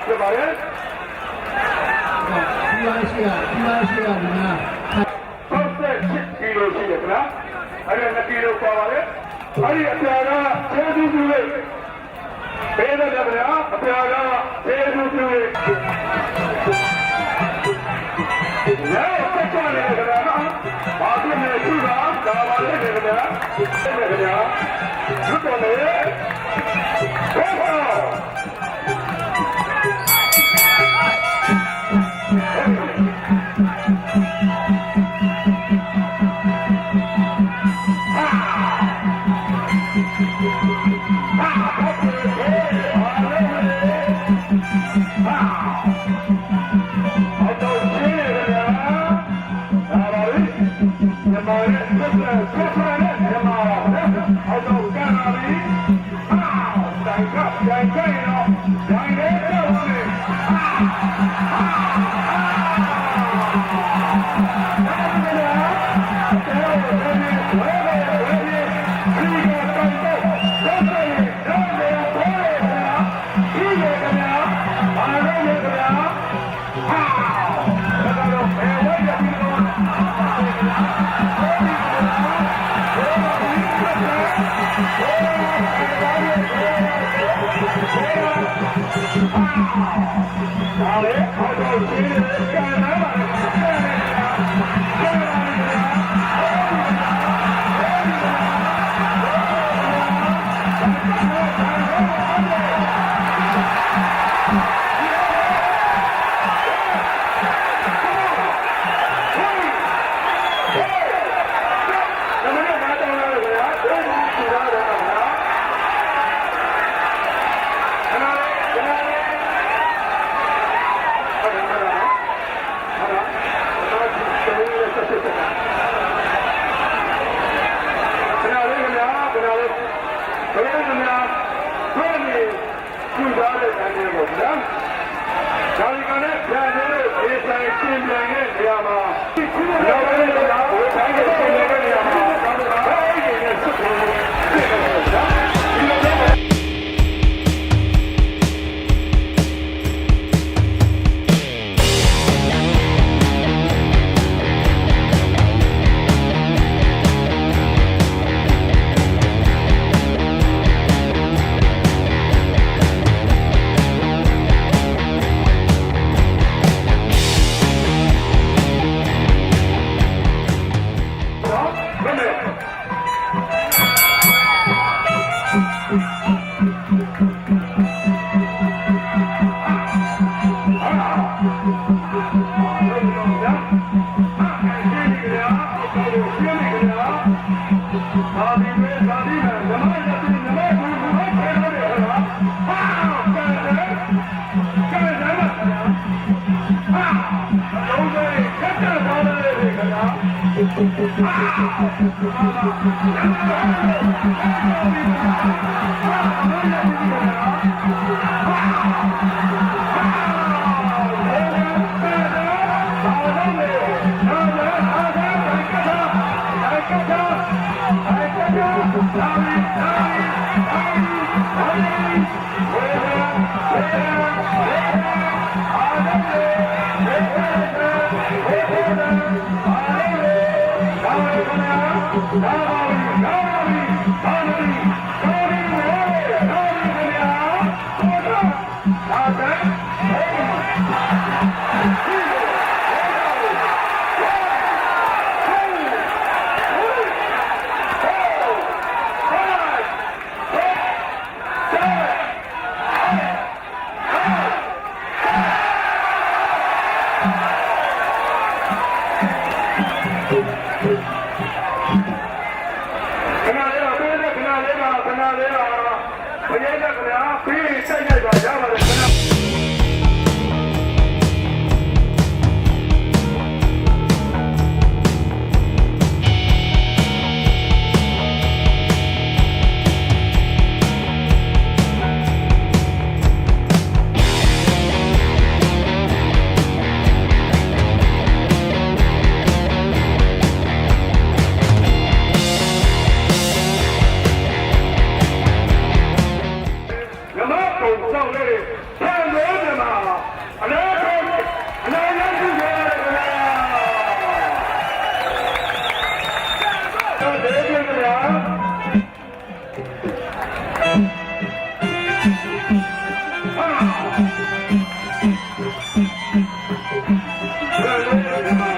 ဖြစ်ပါတယ်။ဒီလိုရှိရဒီလိုရှိရဒီမှာ68ကီလိုရှိတယ်ခင်ဗျာ။အဲ့ဒါ2ကီလိုပေါ်ပါတယ်။အဲ့ဒီအပြာကကျေးဇူးပြုလေးပေးတယ်ခင်ဗျာ။အပြာကကျေးဇူးပြုလေးလည်းဆက်ကြတယ်ခင်ဗျာ။ဘာဖြစ်နေရှိတာဒါပါလေခင်ဗျာ။ဆက်တယ်ခင်ဗျာ။ကျွတ်တော်လေ။ဟုတ်ပါ ဆောင်လေးဆန်လို့ဒီမှာအနာရရှိကြရတယ်ခင်ဗျာတော့ဒီခင်ဗျာဆန်လို့ဒီမှာ